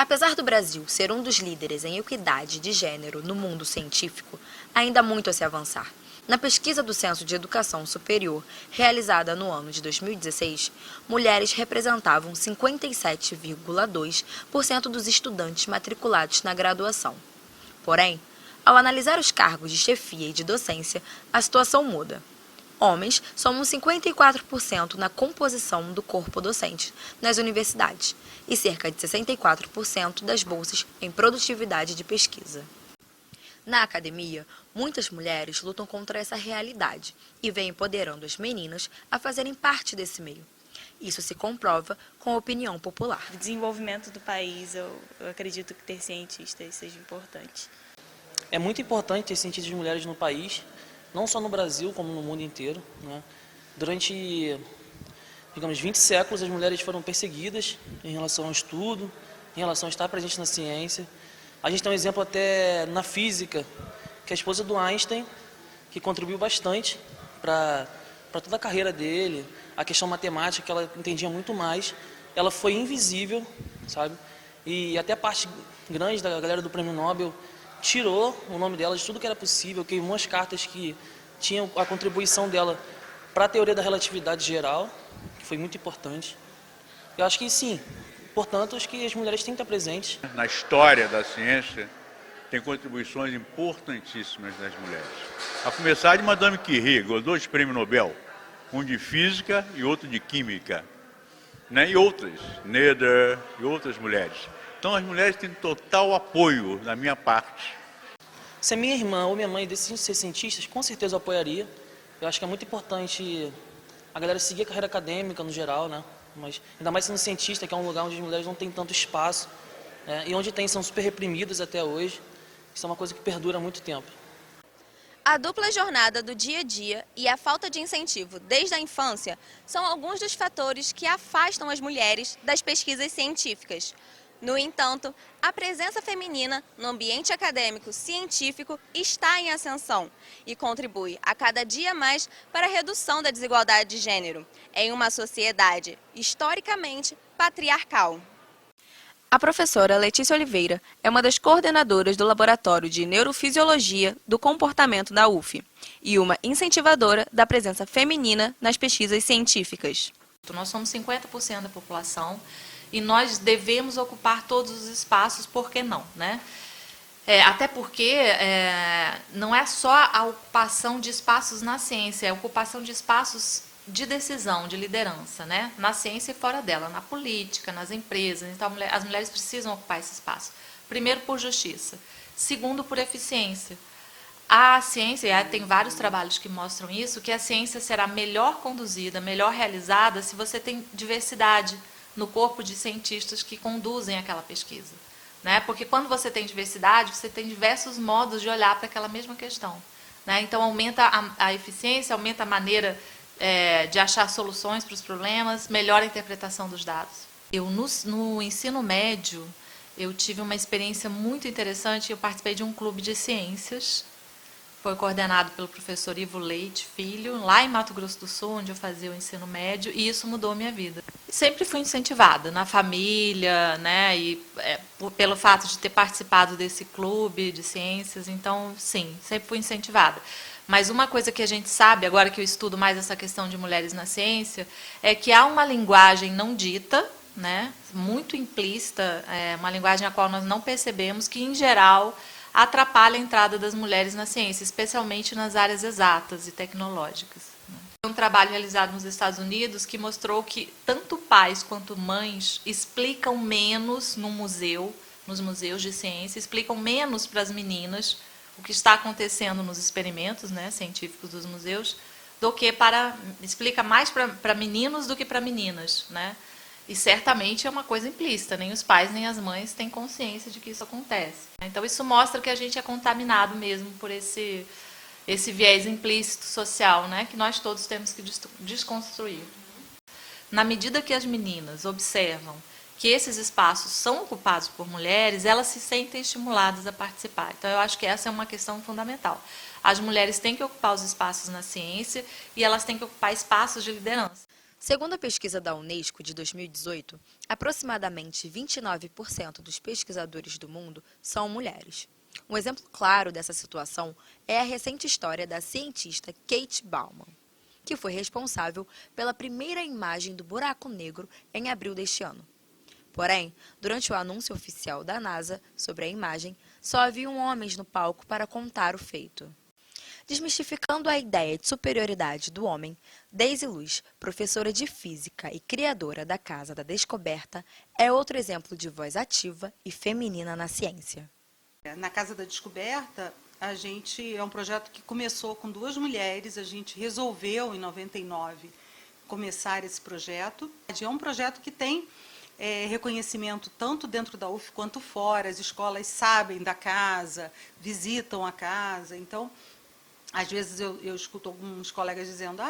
Apesar do Brasil ser um dos líderes em equidade de gênero no mundo científico, ainda há muito a se avançar. Na pesquisa do Censo de Educação Superior, realizada no ano de 2016, mulheres representavam 57,2% dos estudantes matriculados na graduação. Porém, ao analisar os cargos de chefia e de docência, a situação muda. Homens somam 54% na composição do corpo docente nas universidades e cerca de 64% das bolsas em produtividade de pesquisa. Na academia, muitas mulheres lutam contra essa realidade e vêm empoderando as meninas a fazerem parte desse meio. Isso se comprova com a opinião popular. O desenvolvimento do país, eu acredito que ter cientistas seja importante. É muito importante ter cientistas de mulheres no país, não só no Brasil, como no mundo inteiro, né? Durante, digamos, 20 séculos, as mulheres foram perseguidas em relação ao estudo, em relação a estar presentes na ciência. A gente tem um exemplo até na física, que é a esposa do Einstein, que contribuiu bastante para toda a carreira dele, a questão matemática, que ela entendia muito mais. Ela foi invisível, sabe? E até parte grande da galera do Prêmio Nobel tirou o nome dela de tudo que era possível, queimou as cartas que tinham a contribuição dela para a teoria da relatividade geral, que foi muito importante. Eu acho que sim, portanto, acho que as mulheres têm que estar presentes. Na história da ciência, tem contribuições importantíssimas das mulheres. A começar de Madame Curie, ganhou 2 prêmios Nobel, um de física e outro de química, né? E outras, Nether e outras mulheres. Então as mulheres têm total apoio da minha parte. Se a minha irmã ou minha mãe decidem ser cientistas, com certeza eu apoiaria. Eu acho que é muito importante a galera seguir a carreira acadêmica no geral, né? Mas ainda mais sendo cientista, que é um lugar onde as mulheres não têm tanto espaço, né? E onde tem, são super reprimidas até hoje. Isso é uma coisa que perdura há muito tempo. A dupla jornada do dia a dia e a falta de incentivo desde a infância são alguns dos fatores que afastam as mulheres das pesquisas científicas. No entanto, a presença feminina no ambiente acadêmico científico está em ascensão e contribui a cada dia mais para a redução da desigualdade de gênero em uma sociedade historicamente patriarcal. A professora Letícia Oliveira é uma das coordenadoras do Laboratório de Neurofisiologia do Comportamento da UF e uma incentivadora da presença feminina nas pesquisas científicas. Nós somos 50% da população e nós devemos ocupar todos os espaços, por que não, né? Até porque não é só a ocupação de espaços na ciência, é a ocupação de espaços de decisão, de liderança, né? Na ciência e fora dela, na política, nas empresas. Então, as mulheres precisam ocupar esse espaço. Primeiro, por justiça. Segundo, por eficiência. A ciência, tem vários trabalhos que mostram isso, que a ciência será melhor conduzida, melhor realizada, se você tem diversidade no corpo de cientistas que conduzem aquela pesquisa, né? Porque quando você tem diversidade, você tem diversos modos de olhar para aquela mesma questão, né? Então, aumenta a eficiência, aumenta a maneira de achar soluções para os problemas, melhora a interpretação dos dados. Eu, no ensino médio, eu tive uma experiência muito interessante, eu participei de um clube de ciências, foi coordenado pelo professor Ivo Leite Filho, lá em Mato Grosso do Sul, onde eu fazia o ensino médio, e isso mudou a minha vida. Sempre fui incentivada na família, né, e pelo fato de ter participado desse clube de ciências, então, sim, sempre fui incentivada. Mas uma coisa que a gente sabe, agora que eu estudo mais essa questão de mulheres na ciência, é que há uma linguagem não dita, né, muito implícita, uma linguagem a qual nós não percebemos, que, em geral, atrapalha a entrada das mulheres na ciência, especialmente nas áreas exatas e tecnológicas. Um trabalho realizado nos Estados Unidos que mostrou que tanto pais quanto mães explicam menos no museu, nos museus de ciência, explicam menos para as meninas o que está acontecendo nos experimentos, né, científicos dos museus, do que explica mais para meninos do que para meninas, né? E certamente é uma coisa implícita, nem os pais nem as mães têm consciência de que isso acontece. Então isso mostra que a gente é contaminado mesmo por esse viés implícito social, né, que nós todos temos que desconstruir. Na medida que as meninas observam que esses espaços são ocupados por mulheres, elas se sentem estimuladas a participar. Então, eu acho que essa é uma questão fundamental. As mulheres têm que ocupar os espaços na ciência e elas têm que ocupar espaços de liderança. Segundo a pesquisa da Unesco de 2018, aproximadamente 29% dos pesquisadores do mundo são mulheres. Um exemplo claro dessa situação é a recente história da cientista Kate Bowman, que foi responsável pela primeira imagem do buraco negro em abril deste ano. Porém, durante o anúncio oficial da NASA sobre a imagem, só haviam homens no palco para contar o feito. Desmistificando a ideia de superioridade do homem, Daisy Luz, professora de física e criadora da Casa da Descoberta, é outro exemplo de voz ativa e feminina na ciência. Na Casa da Descoberta, a gente é um projeto que começou com 2 mulheres, a gente resolveu em 99 começar esse projeto. É um projeto que tem reconhecimento tanto dentro da UF quanto fora, as escolas sabem da casa, visitam a casa, então às vezes eu escuto alguns colegas dizendo,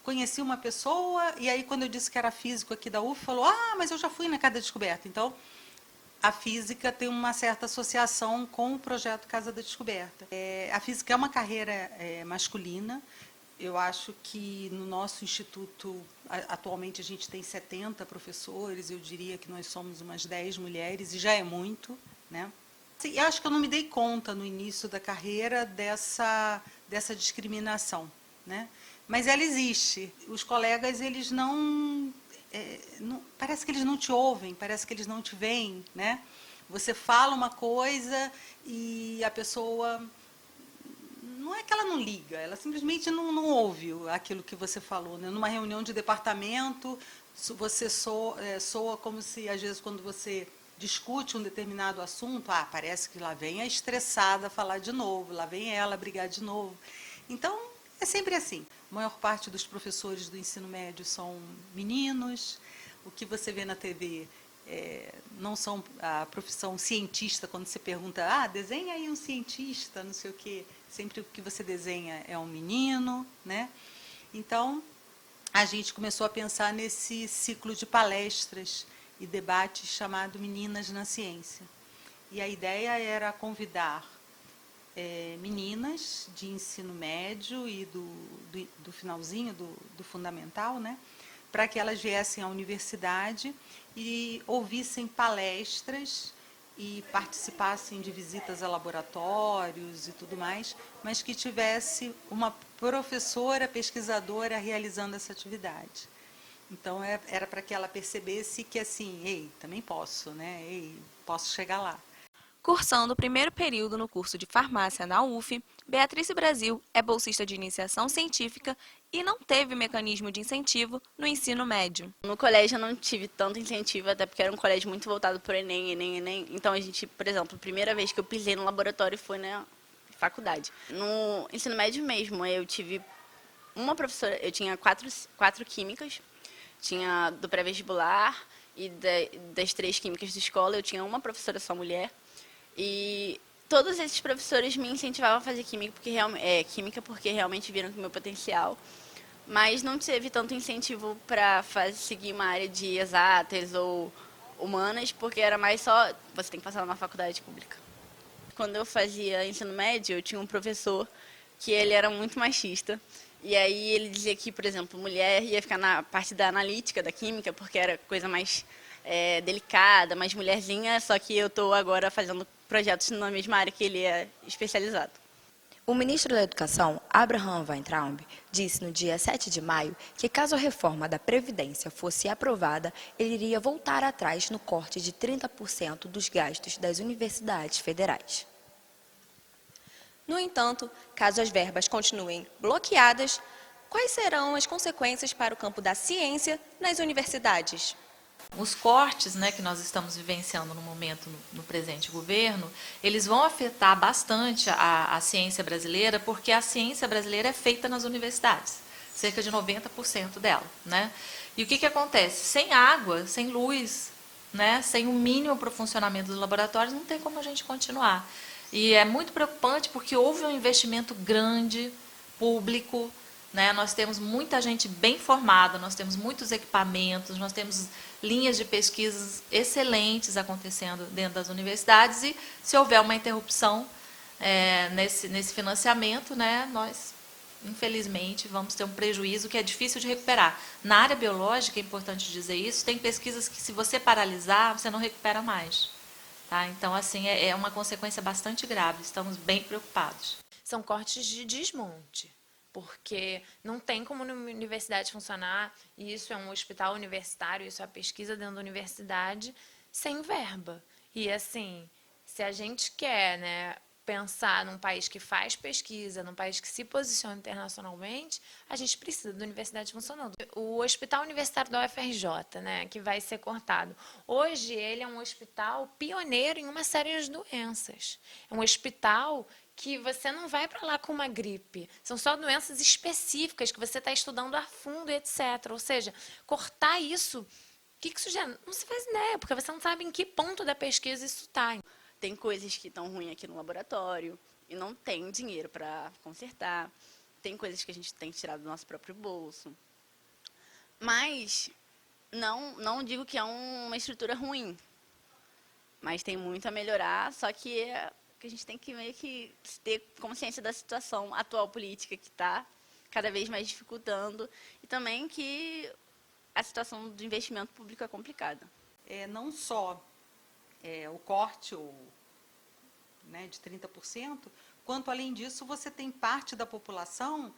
conheci uma pessoa, e aí quando eu disse que era físico aqui da UF, falou, mas eu já fui na Casa da Descoberta. Então, a física tem uma certa associação com o projeto Casa da Descoberta. A física é uma carreira masculina. Eu acho que no nosso instituto, atualmente, a gente tem 70 professores, eu diria que nós somos umas 10 mulheres, e já é muito, né? Eu acho que eu não me dei conta no início da carreira dessa discriminação, né? Mas ela existe. Os colegas, eles não, parece que eles não te ouvem, parece que eles não te veem, né? Você fala uma coisa e a pessoa, não é que ela não liga, ela simplesmente não ouve aquilo que você falou, né? Numa reunião de departamento, você soa como se, às vezes, quando você discute um determinado assunto, parece que lá vem a estressada falar de novo, lá vem ela brigar de novo. Então, é sempre assim. A maior parte dos professores do ensino médio são meninos. O que você vê na TV não são a profissão cientista, quando você pergunta, desenha aí um cientista, não sei o quê. Sempre o que você desenha é um menino, né? Então, a gente começou a pensar nesse ciclo de palestras e debates chamado Meninas na Ciência. E a ideia era convidar meninas de ensino médio e do finalzinho do fundamental, né, para que elas viessem à universidade e ouvissem palestras e participassem de visitas a laboratórios e tudo mais, mas que tivesse uma professora pesquisadora realizando essa atividade. Então, era para que ela percebesse que, assim, também posso, né? Posso chegar lá. Cursando o primeiro período no curso de farmácia na UF, Beatrice Brasil é bolsista de iniciação científica e não teve mecanismo de incentivo no ensino médio. No colégio eu não tive tanto incentivo, até porque era um colégio muito voltado para o Enem. Então a gente, por exemplo, a primeira vez que eu pisei no laboratório foi na faculdade. No ensino médio mesmo, eu tive uma professora, eu tinha quatro químicas, tinha do pré-vestibular e das 3 químicas da escola, eu tinha uma professora só mulher. E todos esses professores me incentivavam a fazer química porque realmente viram que o meu potencial, mas não teve tanto incentivo para seguir uma área de exatas ou humanas, porque era mais só, você tem que passar numa faculdade pública. Quando eu fazia ensino médio, eu tinha um professor que ele era muito machista, e aí ele dizia que, por exemplo, mulher ia ficar na parte da analítica da química, porque era coisa mais delicada, mais mulherzinha, só que eu estou agora fazendo projetos na mesma área que ele é especializado. O ministro da Educação, Abraham Weintraub, disse no dia 7 de maio que, caso a reforma da Previdência fosse aprovada, ele iria voltar atrás no corte de 30% dos gastos das universidades federais. No entanto, caso as verbas continuem bloqueadas, quais serão as consequências para o campo da ciência nas universidades? Os cortes, né, que nós estamos vivenciando no momento, no presente governo, eles vão afetar bastante a ciência brasileira, porque a ciência brasileira é feita nas universidades, cerca de 90% dela, né? E o que acontece? Sem água, sem luz, né, sem o mínimo para o funcionamento dos laboratórios, não tem como a gente continuar. E é muito preocupante porque houve um investimento grande, público, né? Nós temos muita gente bem formada, nós temos muitos equipamentos, nós temos linhas de pesquisas excelentes acontecendo dentro das universidades e, se houver uma interrupção nesse financiamento, né, nós infelizmente, vamos ter um prejuízo que é difícil de recuperar. Na área biológica, é importante dizer isso, tem pesquisas que, se você paralisar, você não recupera mais. Tá? Então, assim, é uma consequência bastante grave. Estamos bem preocupados. São cortes de desmonte, porque não tem como uma universidade funcionar, e isso é um hospital universitário, isso é a pesquisa dentro da universidade, sem verba. E, assim, se a gente quer, né, pensar num país que faz pesquisa, num país que se posiciona internacionalmente, a gente precisa da universidade funcionando. O Hospital Universitário da UFRJ, né, que vai ser cortado, hoje ele é um hospital pioneiro em uma série de doenças. É um hospital que você não vai para lá com uma gripe, são só doenças específicas que você está estudando a fundo, etc. Ou seja, cortar isso, o que isso gera? Não se faz ideia, porque você não sabe em que ponto da pesquisa isso está. Tem coisas que estão ruins aqui no laboratório e não tem dinheiro para consertar. Tem coisas que a gente tem que tirar do nosso próprio bolso. Mas não digo que é uma estrutura ruim. Mas tem muito a melhorar, só que a gente tem que meio que ter consciência da situação atual política que está cada vez mais dificultando. E também que a situação do investimento público é complicada. Não só o corte né, de 30%, quanto, além disso, você tem parte da população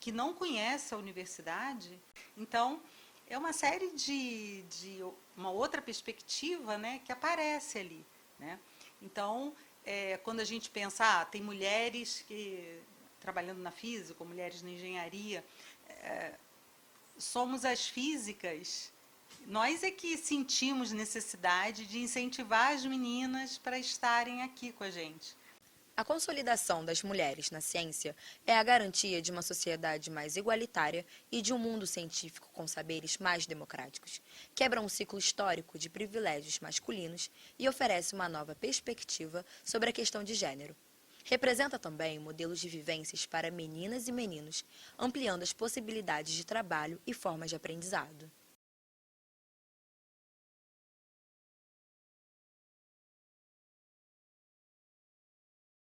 que não conhece a universidade. Então, é uma série de uma outra perspectiva, né, que aparece ali. Né? Então, quando a gente pensa, tem mulheres trabalhando na física, mulheres na engenharia, somos as físicas. Nós é que sentimos necessidade de incentivar as meninas para estarem aqui com a gente. A consolidação das mulheres na ciência é a garantia de uma sociedade mais igualitária e de um mundo científico com saberes mais democráticos. Quebra um ciclo histórico de privilégios masculinos e oferece uma nova perspectiva sobre a questão de gênero. Representa também modelos de vivências para meninas e meninos, ampliando as possibilidades de trabalho e formas de aprendizado.